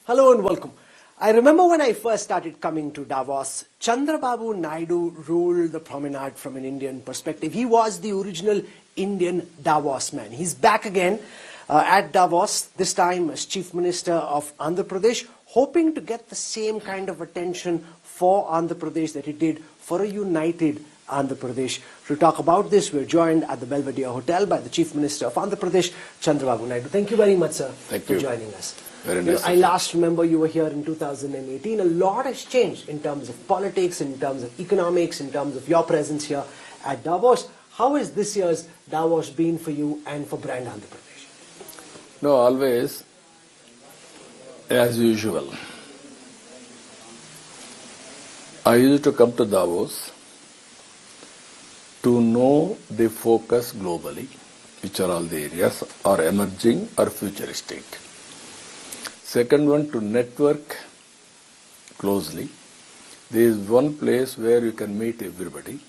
Hello and welcome. I remember when I first started coming to Davos, Chandrababu Naidu ruled the promenade from an Indian perspective. He was the original Indian Davos man. He's back again at Davos, this time as Chief Minister of Andhra Pradesh, hoping to get the same kind of attention for Andhra Pradesh that he did for a united Andhra Pradesh. To talk about this, we're joined at the Belvedere Hotel by the Chief Minister of Andhra Pradesh, Chandrababu Naidu. Thank you very much, sir, for joining us. Very nice. I last remember you were here in 2018. A lot has changed in terms of politics, in terms of economics, in terms of your presence here at Davos. How has this year's Davos been for you and for brand Andhra Pradesh? No, always, as usual. I used to come to Davos to know the focus globally, which are all the areas are emerging or futuristic. Second one, to network closely. There is one place where you can meet everybody.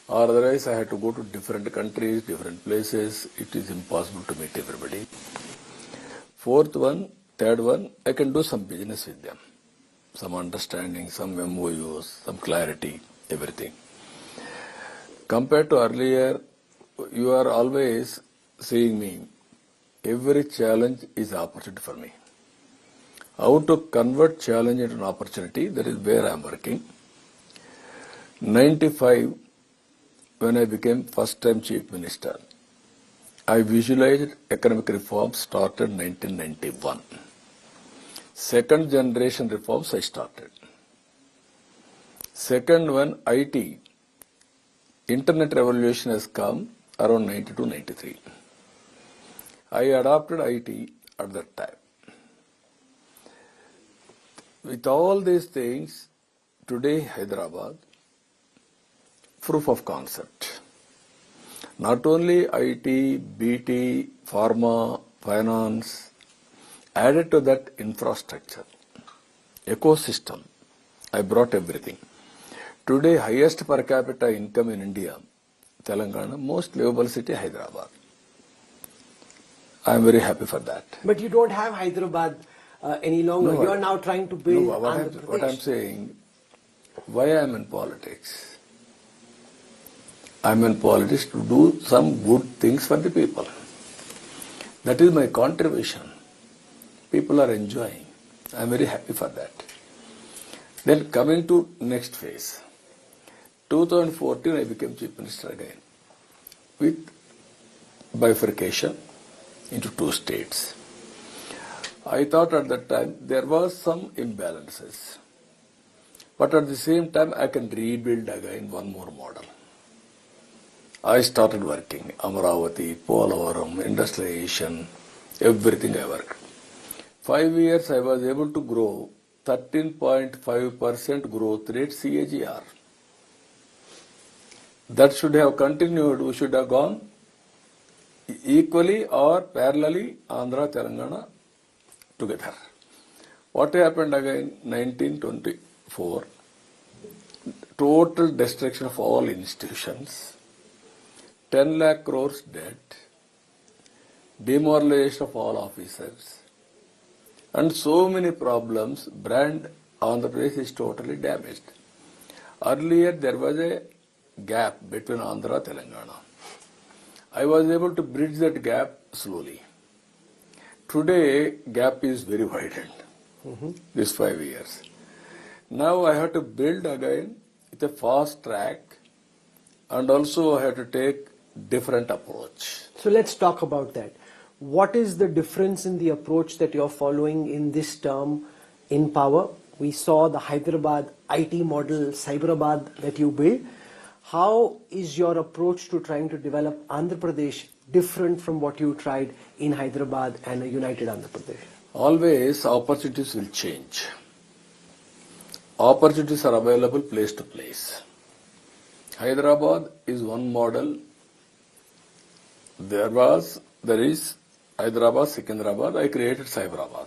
Otherwise, I had to go to different countries, different places. It is impossible to meet everybody. Fourth one, third one, I can do some business with them. Some understanding, some MOUs, some clarity, everything. Compared to earlier, you are always seeing me. Every challenge is an opportunity for me. How to convert challenge into an opportunity, that is where I am working. 95, when I became first time Chief Minister, I visualized economic reforms started 1991. Second generation reforms I started. Second one, IT. Internet revolution has come around 92-93. I adopted IT at that time. With all these things, today Hyderabad, proof of concept. Not only IT, BT, pharma, finance, added to that infrastructure, ecosystem, I brought everything. Today, highest per capita income in India, Telangana, most livable city, Hyderabad. I am very happy for that. But you don't have Hyderabad any longer. No, you are now trying to build Andhra Pradesh. What I am saying, why I am in politics? I am in politics to do some good things for the people. That is my contribution. People are enjoying. I am very happy for that. Then coming to next phase. 2014 I became Chief Minister again with bifurcation into two states. I thought at that time there was some imbalances. But at the same time I can rebuild again one more model. I started working, Amaravati, Polavaram, industrialization, everything I worked. 5 years I was able to grow 13.5% growth rate CAGR. That should have continued. We should have gone equally or parallelly Andhra, Telangana together. What happened again? 1924, total destruction of all institutions, 10 lakh crores debt, demoralization of all officers, and so many problems. Brand Andhra Pradesh is totally damaged. Earlier there was a gap between Andhra and Telangana. I was able to bridge that gap slowly. Today gap is very widened. These 5 years. Now I have to build again with a fast track, and also I have to take different approach. So let's talk about that. What is the difference in the approach that you're following in this term in power? We saw the Hyderabad IT model, Cyberabad that you built. How is your approach to trying to develop Andhra Pradesh different from what you tried in Hyderabad and a united Andhra Pradesh? Always opportunities will change. Opportunities are available place to place. Hyderabad is one model. There is Hyderabad, Secunderabad. I created Cyberabad.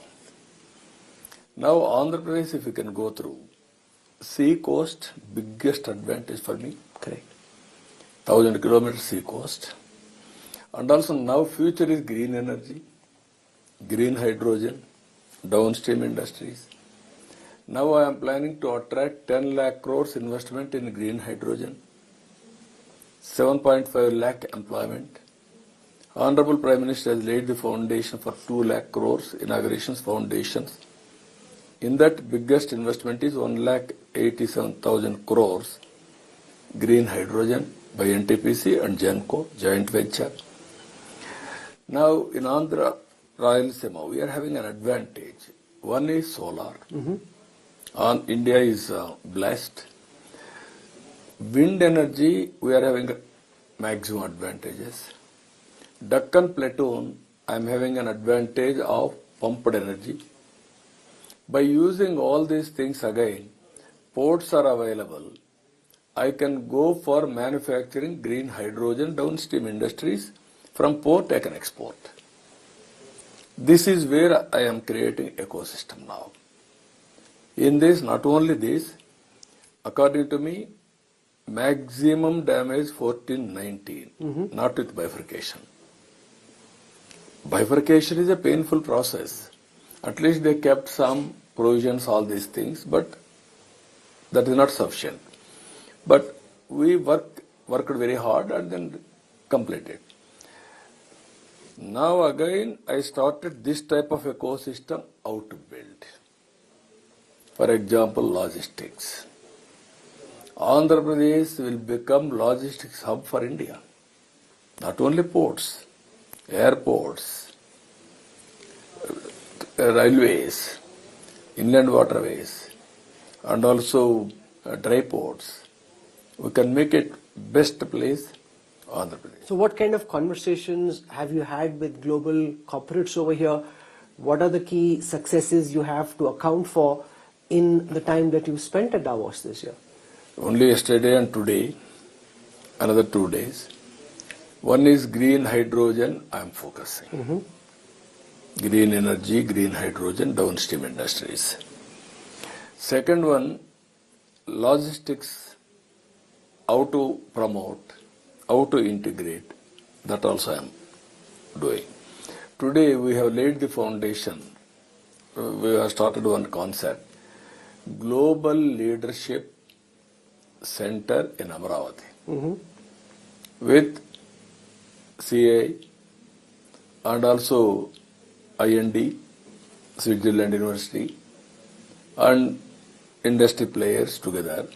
Now Andhra Pradesh, if you can go through, sea coast, biggest advantage for me. Correct. 1,000 kilometers sea coast. And also now future is green energy, green hydrogen, downstream industries. Now I am planning to attract 10 lakh crores investment in green hydrogen, 7.5 lakh employment. Honorable Prime Minister has laid the foundation for 2 lakh crores inaugurations foundations. In that, biggest investment is 1,87,000 crores green hydrogen by NTPC and Genco joint venture. Now in Andhra, Rayalaseema, we are having an advantage. One is solar. India is blessed. Wind energy, we are having maximum advantages. Deccan Plateau, I am having an advantage of pumped energy. By using all these things again, ports are available. I can go for manufacturing green hydrogen downstream industries. From port I can export. This is where I am creating ecosystem now. In this, not only this, according to me, maximum damage 1419, not with bifurcation. Bifurcation is a painful process. At least they kept some provisions, all these things, but that is not sufficient. But we worked very hard and then completed. Now again I started this type of ecosystem how to build. For example, logistics. Andhra Pradesh will become logistics hub for India. Not only ports, airports, railways, inland waterways, and also dry ports. We can make it best place, Andhra Pradesh. So what kind of conversations have you had with global corporates over here? What are the key successes you have to account for in the time that you've spent at Davos this year? Only yesterday and today, another 2 days. One is green hydrogen, I am focusing. Green energy, green hydrogen, downstream industries. Second one, logistics, how to promote, how to integrate, that also I am doing. Today we have laid the foundation, we have started one concept, Global Leadership Center in Amravati, with CA and also IND, Switzerland University, and industry players together,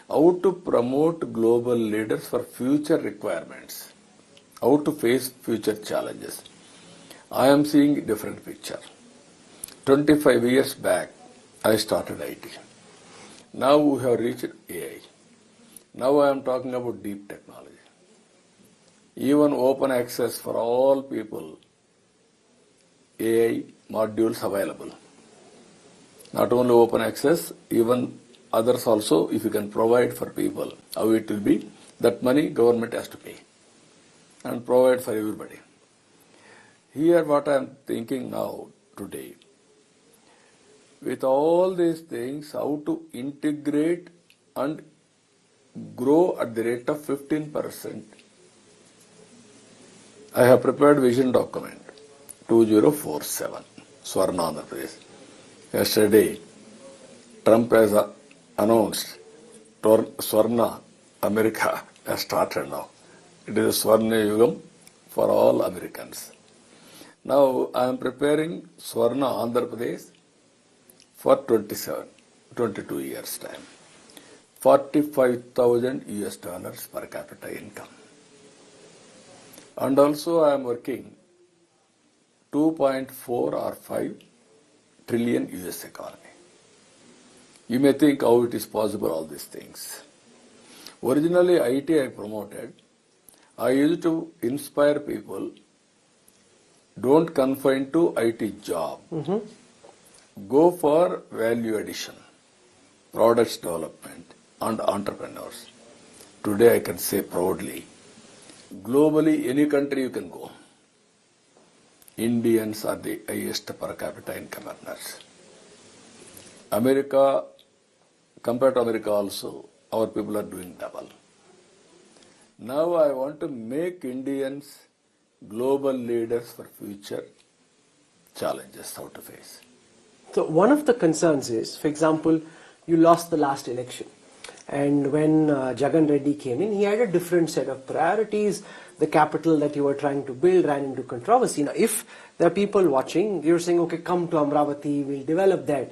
how to promote global leaders for future requirements, how to face future challenges. I am seeing a different picture. 25 years back, I started IT. Now we have reached AI. Now I am talking about deep technology. Even open access for all people, AI modules available. Not only open access, even others also, if you can provide for people, how it will be, that money government has to pay and provide for everybody. Here what I am thinking now, today, with all these things, how to integrate and grow at the rate of 15%. I have prepared vision document 2047, Swarna Andhra Pradesh. Yesterday, Trump has announced Swarna America has started now. It is a Swarna Yugam for all Americans. Now I am preparing Swarna Andhra Pradesh for 22 years time. $45,000 per capita income. And also I am working 2.4 or 5 trillion US economy. You may think how it is possible, all these things. Originally IT I promoted. I used to inspire people, don't confine to IT job. Go for value addition, products development and entrepreneurs. Today I can say proudly, globally any country you can go. Indians are the highest per capita income earners. America, compared to America also, our people are doing double. Now I want to make Indians global leaders for future challenges how to face. So one of the concerns is, for example, you lost the last election. And when Jagan Reddy came in, he had a different set of priorities. The capital that you were trying to build ran into controversy. Now, if there are people watching, you're saying, okay, come to Amravati, we'll develop that.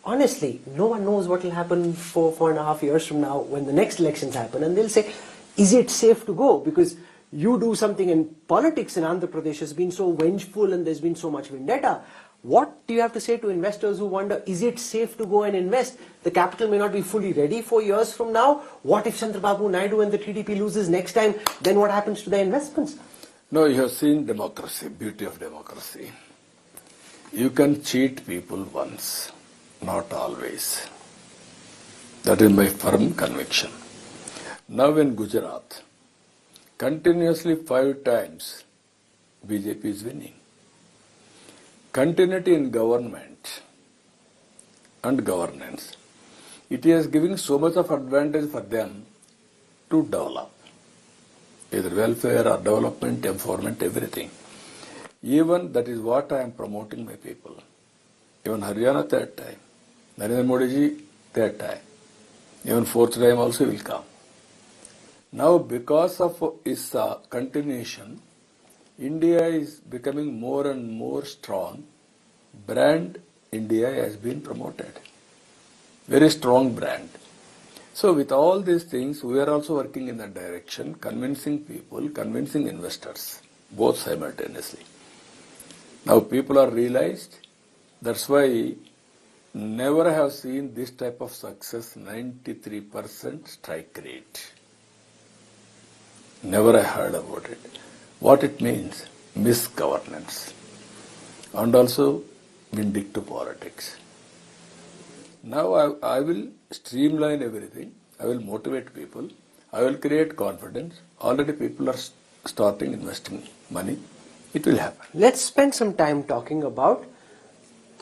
Honestly, no one knows what will happen 4.5 years from now when the next elections happen. And they'll say, is it safe to go? Because you do something, and politics in Andhra Pradesh has been so vengeful and there's been so much vendetta. What do you have to say to investors who wonder, is it safe to go and invest? The capital may not be fully ready 4 years from now. What if Chandrababu Naidu and the TDP loses next time? Then what happens to their investments? No, you have seen democracy, beauty of democracy. You can cheat people once, not always. That is my firm conviction. Now in Gujarat, continuously 5 times BJP is winning. Continuity in government and governance, it is giving so much of advantage for them to develop, either welfare or development, empowerment, everything. Even that is what I am promoting my people. Even Haryana 3rd time, Narendra Modi ji 3rd time, even 4th time also will come. Now because of its continuation, India is becoming more and more strong. Brand India has been promoted. Very strong brand. So with all these things, we are also working in that direction, convincing people, convincing investors, both simultaneously. Now people are realized. That's why never have seen this type of success, 93% strike rate. Never I heard about it. What it means? Misgovernance. And also vindictive politics. Now I will streamline everything. I will motivate people. I will create confidence. Already people are starting investing money. It will happen. Let's spend some time talking about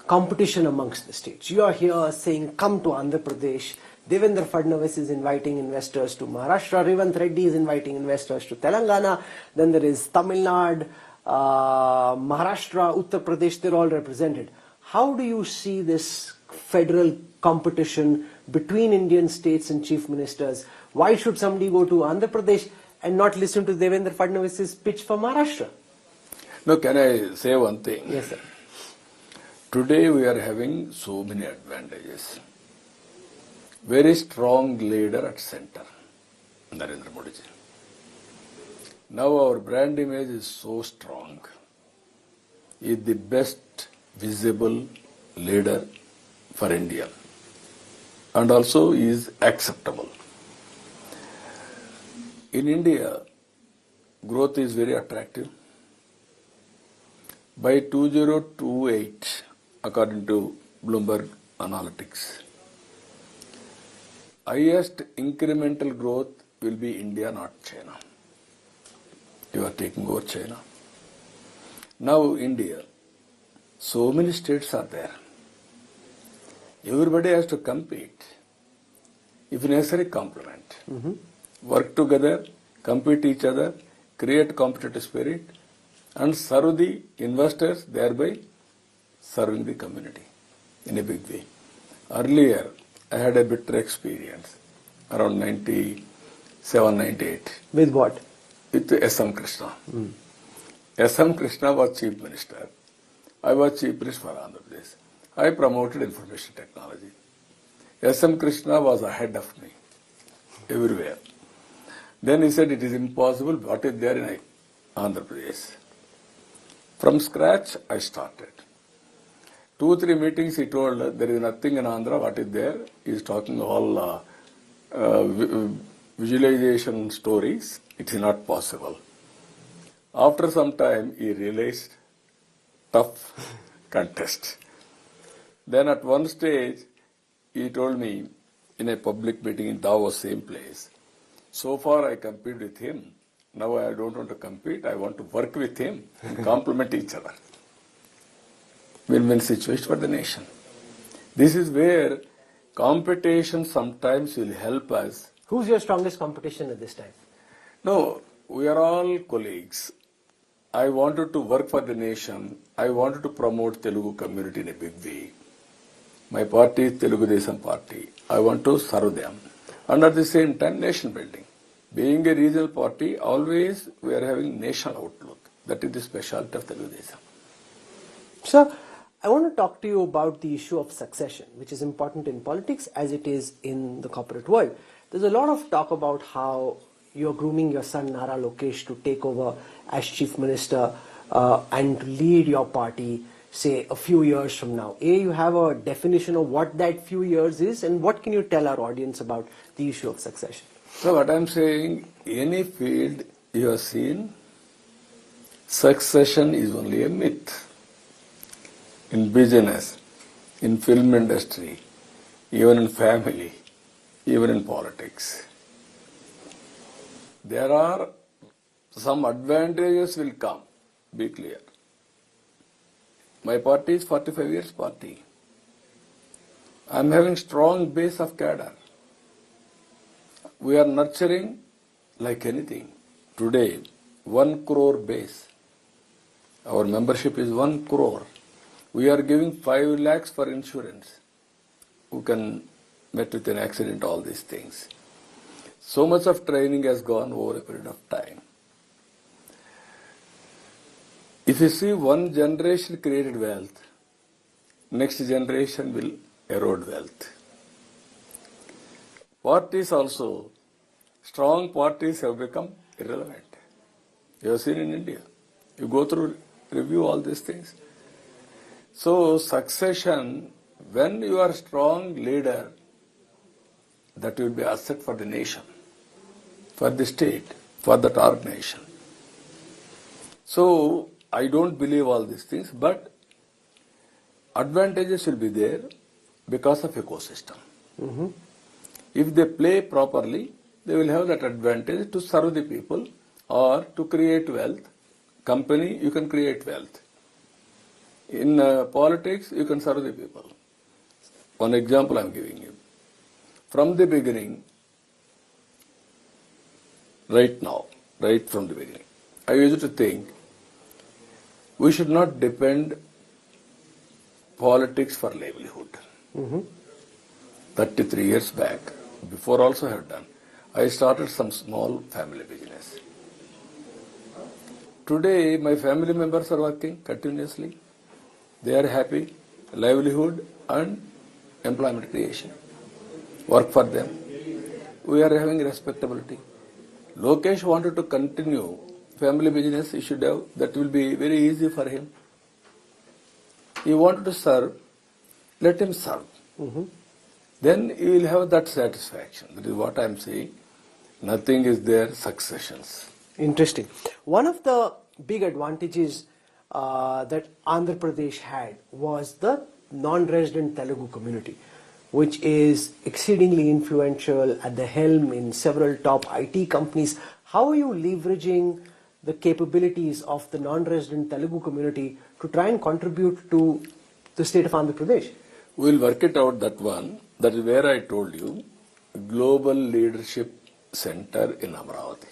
competition amongst the states. You are here saying, come to Andhra Pradesh. Devendra Fadnavis is inviting investors to Maharashtra. Revanth Reddy is inviting investors to Telangana. Then there is Tamil Nadu, Maharashtra, Uttar Pradesh. They're all represented. How do you see this federal competition between Indian states and chief ministers? Why should somebody go to Andhra Pradesh and not listen to Devendra Fadnavis's pitch for Maharashtra? No, can I say one thing? Yes, sir. Today we are having so many advantages. Very strong leader at center, Narendra Modi ji. Now our brand image is so strong. He is the best visible leader for India. And also he is acceptable. In India, growth is very attractive. By 2028, according to Bloomberg Analytics, highest incremental growth will be India, not China. You are taking over China. Now India, so many states are there. Everybody has to compete. If necessary, complement. Work together, compete each other, create competitive spirit, and serve the investors, thereby serving the community in a big way. Earlier, I had a bitter experience around 97, 98. With what? With S.M. Krishna. S.M. Krishna was Chief Minister. I was Chief Minister for Andhra Pradesh. I promoted information technology. S.M. Krishna was ahead of me everywhere. Then he said, it is impossible. What is there in Andhra Pradesh? From scratch, I started. 2-3 meetings he told, there is nothing in Andhra, what is there? He is talking all visualization stories. It is not possible. After some time, he realized tough contest. Then at one stage, he told me in a public meeting in Davos, same place, so far I compete with him. Now I don't want to compete, I want to work with him and complement each other. Win-win situation for the nation. This is where competition sometimes will help us. Who's your strongest competition at this time? No, we are all colleagues. I wanted to work for the nation. I wanted to promote Telugu community in a big way. My party is Telugu Party. I want to serve them. And at the same time, nation building. Being a regional party, always we are having national outlook. That is the specialty of Telugu. Sir, I want to talk to you about the issue of succession, which is important in politics as it is in the corporate world. There's a lot of talk about how you're grooming your son Nara Lokesh to take over as chief minister and to lead your party, say, a few years from now. You have a definition of what that few years is, and what can you tell our audience about the issue of succession? So what I'm saying, any field you have seen, succession is only a myth. In business, in film industry, even in family, even in politics. There are some advantages will come, be clear. My party is 45 years party. I'm having strong base of cadre. We are nurturing like anything. Today, 1 crore base. Our membership is 1 crore. We are giving 5 lakhs for insurance. Who can met with an accident, all these things. So much of training has gone over a period of time. If you see one generation created wealth, next generation will erode wealth. Parties also, strong parties have become irrelevant. You have seen in India. You go through, review all these things. So succession, when you are a strong leader, that will be asset for the nation, for the state, for that organization. So I don't believe all these things, but advantages will be there because of ecosystem. Mm-hmm. If they play properly, they will have that advantage to serve the people or to create wealth. Company, you can create wealth. In politics, you can serve the people. One example I'm giving you. From the beginning, right now, right from the beginning, I used to think we should not depend politics for livelihood. Mm-hmm. 33 years back, before also I have done, I started some small family business. Today, my family members are working continuously. They are happy, livelihood and employment creation. Work for them. We are having respectability. Lokesh wanted to continue family business, he should have, that will be very easy for him. He wanted to serve, let him serve. Mm-hmm. Then he will have that satisfaction. That is what I am saying. Nothing is there, successions. Interesting. One of the big advantages that Andhra Pradesh had was the non-resident Telugu community, which is exceedingly influential, at the helm in several top IT companies. How are you leveraging the capabilities of the non-resident Telugu community to try and contribute to the state of Andhra Pradesh? We will work it out, that one. That is where I told you, Global Leadership Center in Amravati.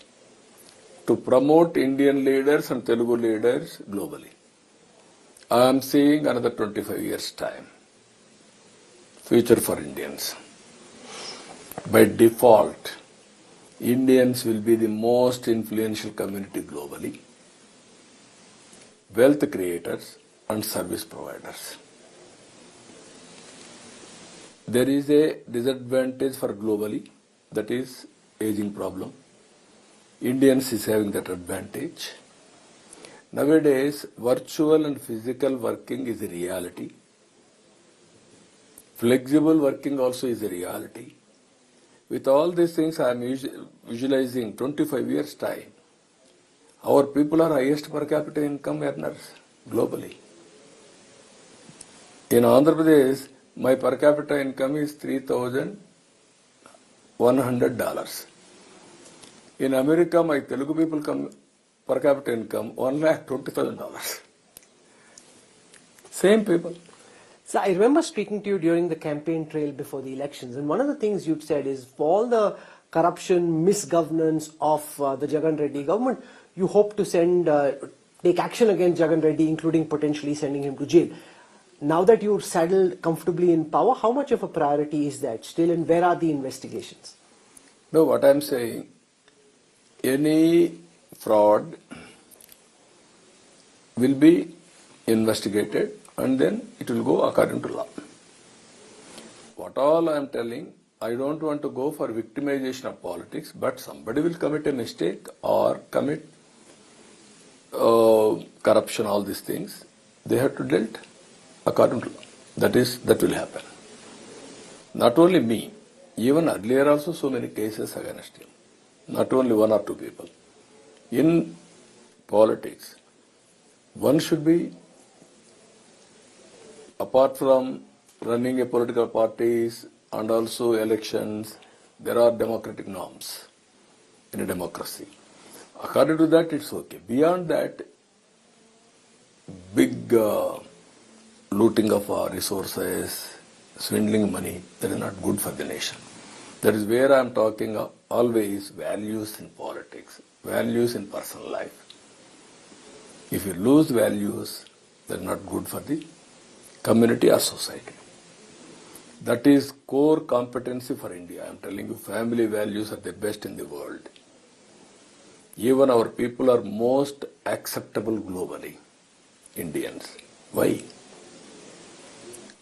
To promote Indian leaders and Telugu leaders globally. I am seeing another 25 years' time. Future for Indians. By default, Indians will be the most influential community globally, wealth creators and service providers. There is a disadvantage for globally, that is aging problem. Indians is having that advantage. Nowadays, virtual and physical working is a reality. Flexible working also is a reality. With all these things, I am visualizing 25 years' time. Our people are highest per capita income earners globally. In Andhra Pradesh, my per capita income is $3,100. In America, my Telugu people per capita income $1,20,000. Same people. So I remember speaking to you during the campaign trail before the elections, and one of the things you'd said is, for all the corruption, misgovernance of the Jagan Reddy government, you hope to take action against Jagan Reddy, including potentially sending him to jail. now that you're settled comfortably in power, how much of a priority is that still, and where are the investigations? No, what I'm saying, any fraud will be investigated and then it will go according to law. What all I'm telling, I don't want to go for victimization of politics, but somebody will commit a mistake or commit corruption, all these things. They have to dealt according to law. That will happen. Not only me, even earlier also so many cases against him. Not only one or two people. In politics, one should be, apart from running a political parties and also elections, there are democratic norms in a democracy. According to that, it's okay. Beyond that, big looting of our resources, swindling money, that is not good for the nation. That is where I am talking always values in politics, values in personal life. If you lose values, that is not good for the community or society. That is core competency for India. I am telling you, family values are the best in the world. Even our people are most acceptable globally, Indians. Why?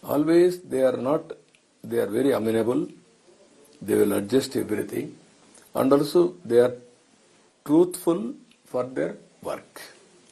Always they are very amenable, they will adjust everything, and also they are truthful for their work.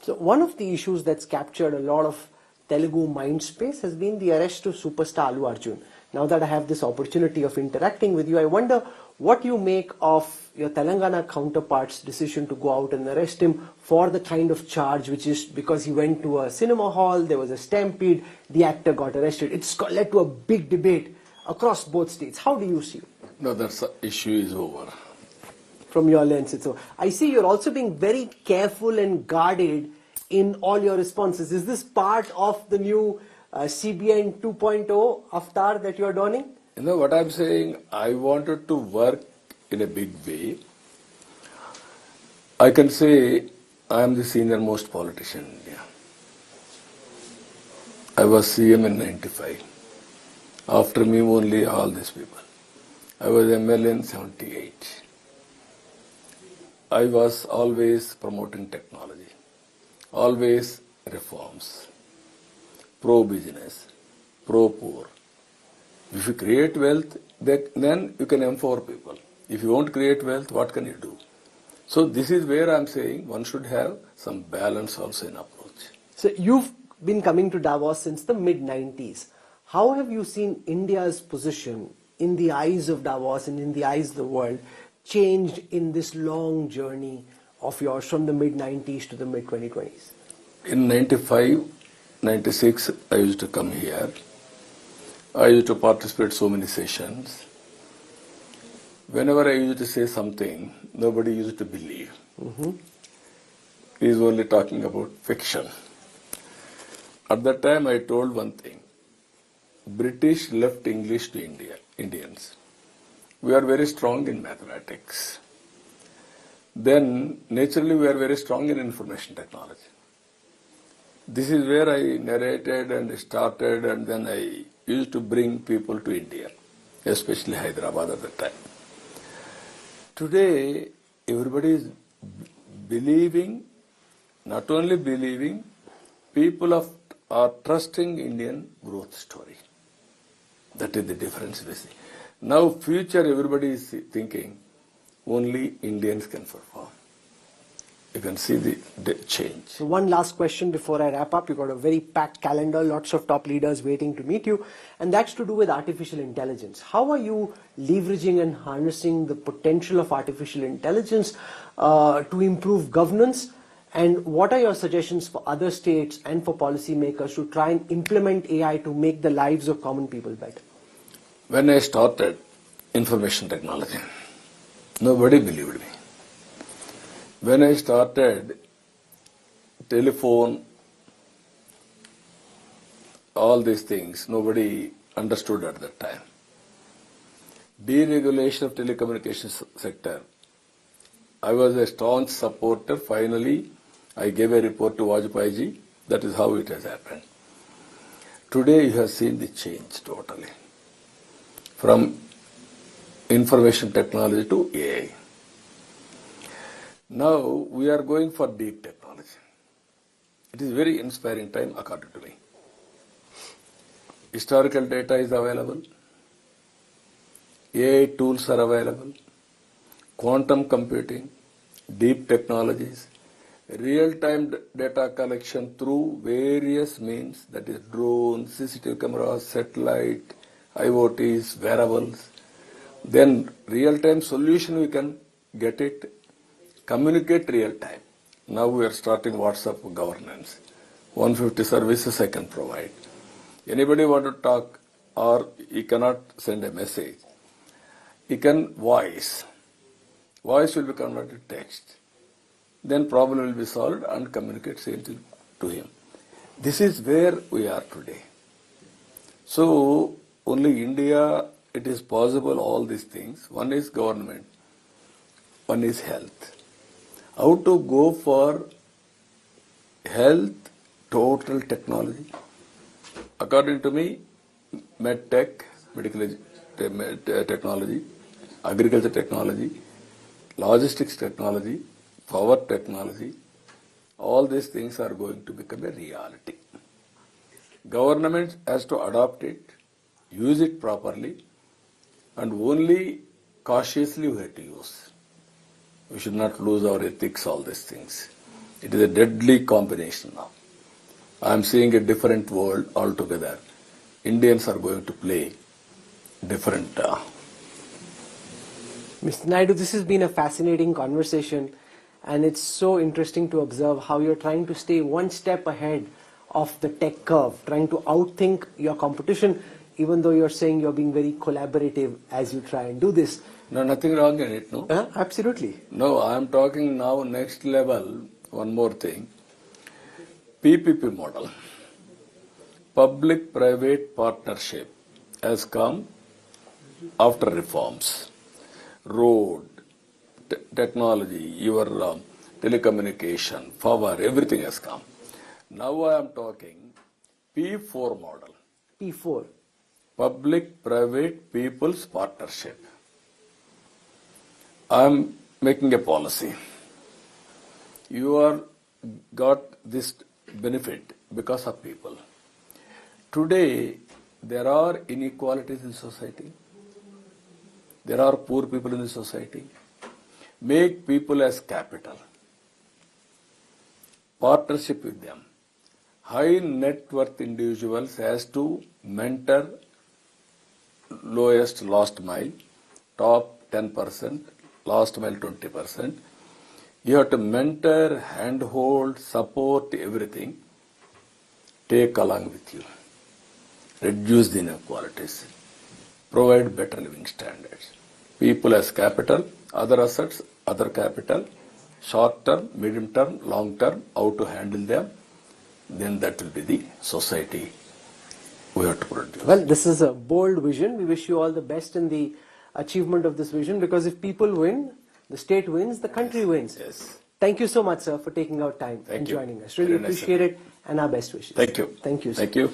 So one of the issues that's captured a lot of Telugu mind space has been the arrest of superstar Allu Arjun. Now that I have this opportunity of interacting with you, I wonder what you make of your Telangana counterpart's decision to go out and arrest him for the kind of charge which is because he went to a cinema hall, there was a stampede, the actor got arrested. It's led to a big debate across both states. How do you see it? No, that issue is over. From your lens, it's over. I see you're also being very careful and guarded in all your responses. Is this part of the new CBN 2.0 avatar that you're donning? You know what I'm saying? I wanted to work in a big way. I can say I am the senior most politician in India. I was CM in 95. After me only all these people. I was MLA in 78. I was always promoting technology, always reforms, pro-business, pro-poor. If you create wealth, then you can empower people. If you won't create wealth, what can you do? So this is where I'm saying one should have some balance also in approach. So you've been coming to Davos since the mid-90s. How have you seen India's position in the eyes of Davos and in the eyes of the world changed in this long journey of yours from the mid-90s to the mid-2020s? In 95, 96, I used to come here. I used to participate so many sessions. Whenever I used to say something, nobody used to believe. He is only talking about fiction. At that time, I told one thing. British left English to Indians. We are very strong in mathematics. Then, naturally, we are very strong in information technology. This is where I narrated and started, and then I used to bring people to India, especially Hyderabad at the time. Today, everybody is believing, not only believing, people are trusting Indian growth story. That is the difference we see. Now, future, everybody is thinking only Indians can perform. You can see the change. So one last question before I wrap up. You've got a very packed calendar, lots of top leaders waiting to meet you, and that's to do with artificial intelligence. How are you leveraging and harnessing the potential of artificial intelligence to improve governance? And what are your suggestions for other states and for policymakers to try and implement AI to make the lives of common people better? When I started information technology, nobody believed me. When I started telephone, all these things, nobody understood at that time. Deregulation of telecommunications sector, I was a staunch supporter. Finally, I gave a report to Vajpayee ji. That is how it has happened. Today you have seen the change totally. From information technology to AI. Now we are going for deep technology. It is very inspiring time according to me. Historical data is available. AI tools are available. Quantum computing, deep technologies, real-time data collection through various means, that is drones, CCTV cameras, satellite, IoTs, wearables. Then real-time solution we can get it, communicate real-time. Now we are starting WhatsApp governance. 150 services I can provide. Anybody want to talk or he cannot send a message. He can voice. Voice will be converted to text. Then problem will be solved and communicate same thing to him. This is where we are today. So only India, it is possible all these things. One is government, one is health. How to go for health, total technology? According to me, medtech, medical technology, agriculture technology, logistics technology, power technology, all these things are going to become a reality. Government has to adopt it, use it properly, and only cautiously we have to use. We should not lose our ethics, all these things. It is a deadly combination now. I am seeing a different world altogether. Indians are going to play different. Mr. Naidu, this has been a fascinating conversation, and it's so interesting to observe how you're trying to stay one step ahead of the tech curve, trying to outthink your competition, even though you're saying you're being very collaborative as you try and do this. No, nothing wrong in it, no? Absolutely. No, I am talking now next level, one more thing. PPP model, public-private partnership, has come after reforms. Road, technology, your telecommunication, power, everything has come. Now I am talking P4 model. P4. Public-private people's partnership. I am making a policy. You are got this benefit because of people. Today, there are inequalities in society. There are poor people in the society. Make people as capital. Partnership with them. High net worth individuals has to mentor lowest last mile, top 10%, last mile 20%. You have to mentor, handhold, support everything. Take along with you. Reduce the inequalities. Provide better living standards. People as capital, other assets, other capital, short term, medium term, long term, how to handle them, then that will be the society we have to produce. Well, this is a bold vision. We wish you all the best in the achievement of this vision, because if people win, the state wins, the country wins. Yes. Thank you so much, sir, for taking out time and joining us. Really appreciate it, and our best wishes. Thank you. Thank you, sir. Thank you.